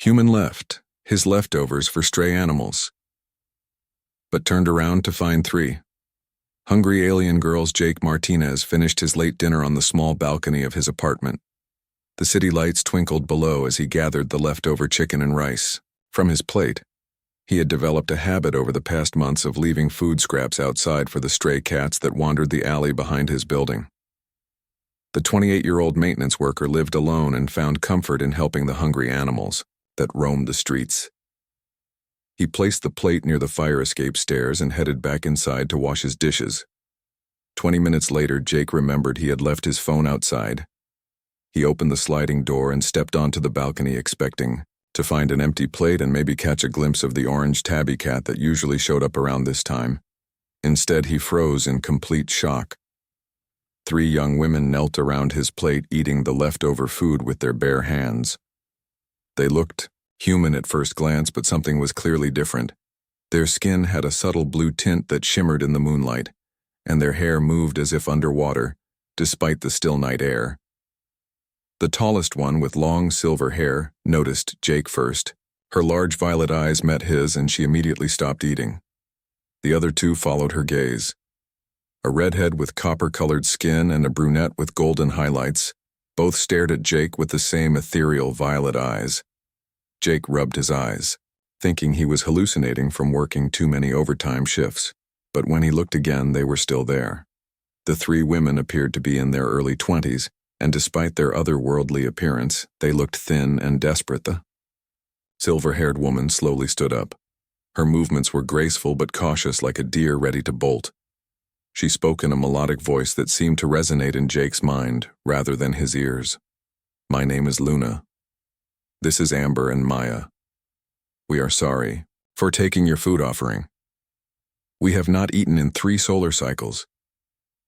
Human left, his leftovers for stray animals. But turned around to find 3. Hungry alien girls. Jake Martinez finished his late dinner on the small balcony of his apartment. The city lights twinkled below as he gathered the leftover chicken and rice from his plate. He had developed a habit over the past months of leaving food scraps outside for the stray cats that wandered the alley behind his building. The 28-year-old maintenance worker lived alone and found comfort in helping the hungry animals that roamed the streets. He placed the plate near the fire escape stairs and headed back inside to wash his dishes. 20 minutes later, Jake remembered he had left his phone outside. He opened the sliding door and stepped onto the balcony, expecting to find an empty plate and maybe catch a glimpse of the orange tabby cat that usually showed up around this time. Instead, he froze in complete shock. 3 young women knelt around his plate, eating the leftover food with their bare hands. They looked human at first glance, but something was clearly different. Their skin had a subtle blue tint that shimmered in the moonlight, and their hair moved as if underwater, despite the still night air. The tallest one, with long silver hair, noticed Jake first. Her large violet eyes met his, and she immediately stopped eating. The other 2 followed her gaze. A redhead with copper-colored skin and a brunette with golden highlights. Both stared at Jake with the same ethereal violet eyes. Jake rubbed his eyes, thinking he was hallucinating from working too many overtime shifts. But when he looked again, they were still there. The 3 women appeared to be in their early 20s, and despite their otherworldly appearance, they looked thin and desperate. The silver-haired woman slowly stood up. Her movements were graceful but cautious, like a deer ready to bolt. She spoke in a melodic voice that seemed to resonate in Jake's mind rather than his ears. "My name is Luna. This is Amber and Maya. We are sorry for taking your food offering. We have not eaten in 3 solar cycles."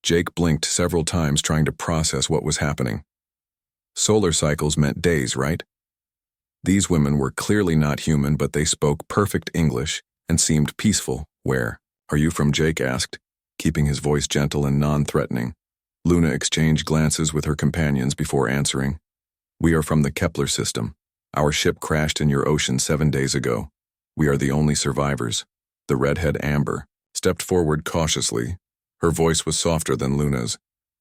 Jake blinked several times, trying to process what was happening. Solar cycles meant days, right? These women were clearly not human, but they spoke perfect English and seemed peaceful. "Where are you from?" Jake asked, keeping his voice gentle and non-threatening. Luna exchanged glances with her companions before answering. "We are from the Kepler system. Our ship crashed in your ocean 7 days ago. We are the only survivors." The redhead Amber stepped forward cautiously. Her voice was softer than Luna's.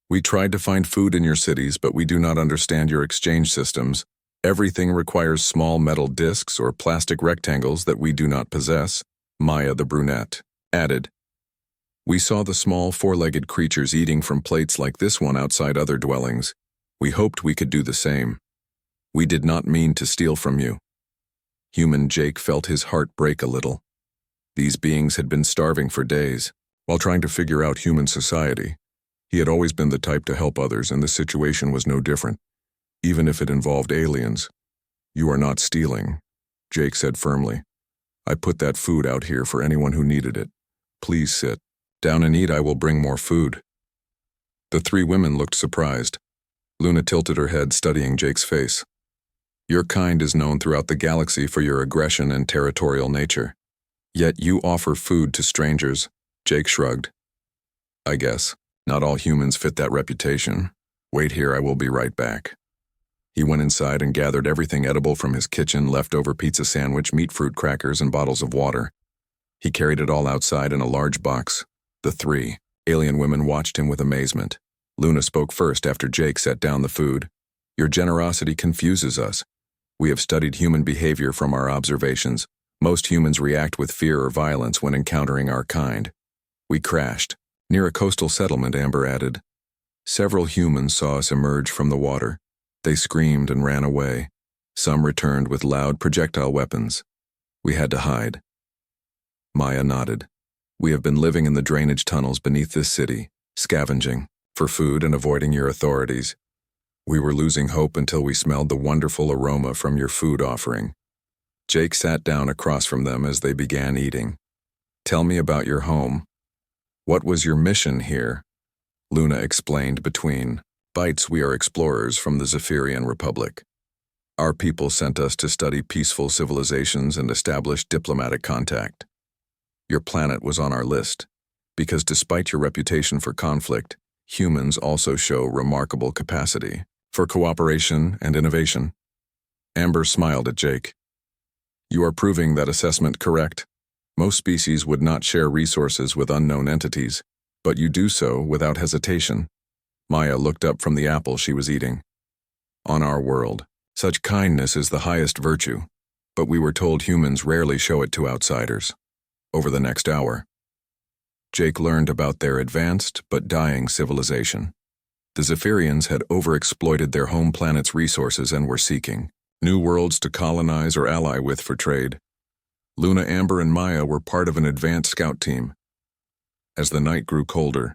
"We tried to find food in your cities, but we do not understand your exchange systems. Everything requires small metal discs or plastic rectangles that we do not possess," Maya, the brunette, added. "We saw the small 4-legged creatures eating from plates like this one outside other dwellings. We hoped we could do the same. We did not mean to steal from you." Human Jake felt his heart break a little. These beings had been starving for days. While trying to figure out human society, he had always been the type to help others, and the situation was no different, even if it involved aliens. "You are not stealing," Jake said firmly. "I put that food out here for anyone who needed it. Please sit down and eat. I will bring more food." The 3 women looked surprised. Luna tilted her head, studying Jake's face. "Your kind is known throughout the galaxy for your aggression and territorial nature. Yet you offer food to strangers." Jake shrugged. "I guess not all humans fit that reputation. Wait here, I will be right back." He went inside and gathered everything edible from his kitchen: leftover pizza sandwich, meat, fruit, crackers, and bottles of water. He carried it all outside in a large box. The 3 alien women watched him with amazement. Luna spoke first after Jake set down the food. "Your generosity confuses us. We have studied human behavior from our observations. Most humans react with fear or violence when encountering our kind. We crashed near a coastal settlement," Amber added. "Several humans saw us emerge from the water. They screamed and ran away. Some returned with loud projectile weapons. We had to hide." Maya nodded. "We have been living in the drainage tunnels beneath this city, scavenging for food and avoiding your authorities. We were losing hope until we smelled the wonderful aroma from your food offering." Jake sat down across from them as they began eating. "Tell me about your home. What was your mission here?" Luna explained between bites. "We are explorers from the Zephyrian Republic. Our people sent us to study peaceful civilizations and establish diplomatic contact. Your planet was on our list, because despite your reputation for conflict, humans also show remarkable capacity for cooperation and innovation." Amber smiled at Jake. You are proving that assessment correct. Most species would not share resources with unknown entities, but you do so without hesitation. Maya looked up from the apple she was eating. On our world, such kindness is the highest virtue, but we were told humans rarely show it to outsiders. Over the next hour, Jake learned about their advanced but dying civilization. The Zephyrians had overexploited their home planet's resources and were seeking new worlds to colonize or ally with for trade. Luna, Amber, and Maya were part of an advanced scout team. As the night grew colder,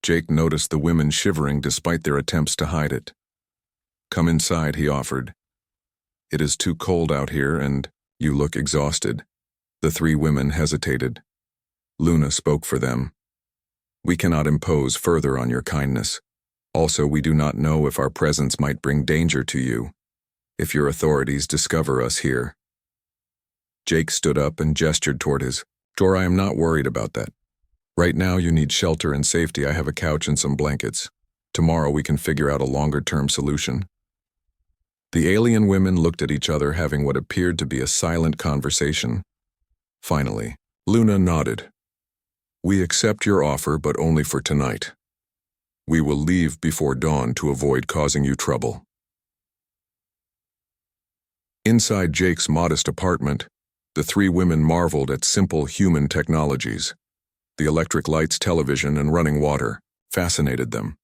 Jake noticed the women shivering despite their attempts to hide it. "Come inside," he offered. "It is too cold out here and you look exhausted." The three women hesitated. Luna spoke for them. "We cannot impose further on your kindness. Also, we do not know if our presence might bring danger to you. If your authorities discover us here." Jake stood up and gestured toward his door. "I am not worried about that. Right now you need shelter and safety. I have a couch and some blankets. Tomorrow we can figure out a longer-term solution." The alien women looked at each other, having what appeared to be a silent conversation. Finally, Luna nodded. "We accept your offer, but only for tonight. We will leave before dawn to avoid causing you trouble." Inside Jake's modest apartment, the three women marveled at simple human technologies. The electric lights, television, and running water fascinated them.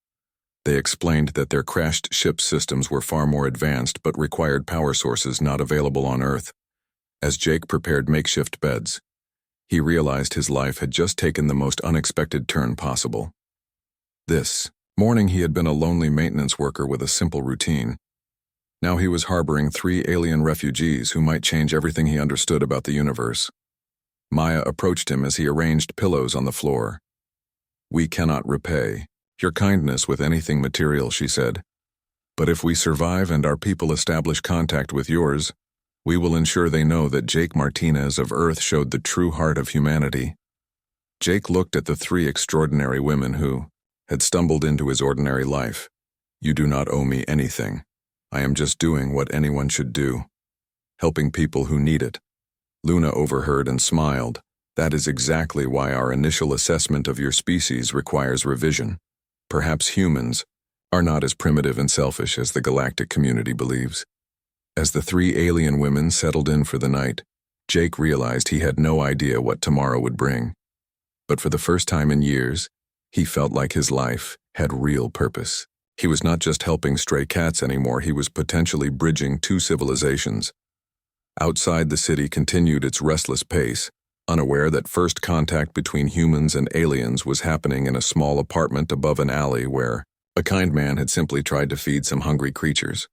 They explained that their crashed ship systems were far more advanced but required power sources not available on Earth. As Jake prepared makeshift beds, he realized his life had just taken the most unexpected turn possible. This morning he had been a lonely maintenance worker with a simple routine. Now he was harboring three alien refugees who might change everything he understood about the universe. Maya approached him as he arranged pillows on the floor. "We cannot repay your kindness with anything material," she said. "But if we survive and our people establish contact with yours, we will ensure they know that Jake Martinez of Earth showed the true heart of humanity." Jake looked at the three extraordinary women who had stumbled into his ordinary life. "You do not owe me anything. I am just doing what anyone should do, helping people who need it." Luna overheard and smiled. "That is exactly why our initial assessment of your species requires revision. Perhaps humans are not as primitive and selfish as the galactic community believes." As the three alien women settled in for the night, Jake realized he had no idea what tomorrow would bring. But for the first time in years, he felt like his life had real purpose. He was not just helping stray cats anymore, he was potentially bridging two civilizations. Outside, the city continued its restless pace, unaware that first contact between humans and aliens was happening in a small apartment above an alley where a kind man had simply tried to feed some hungry creatures.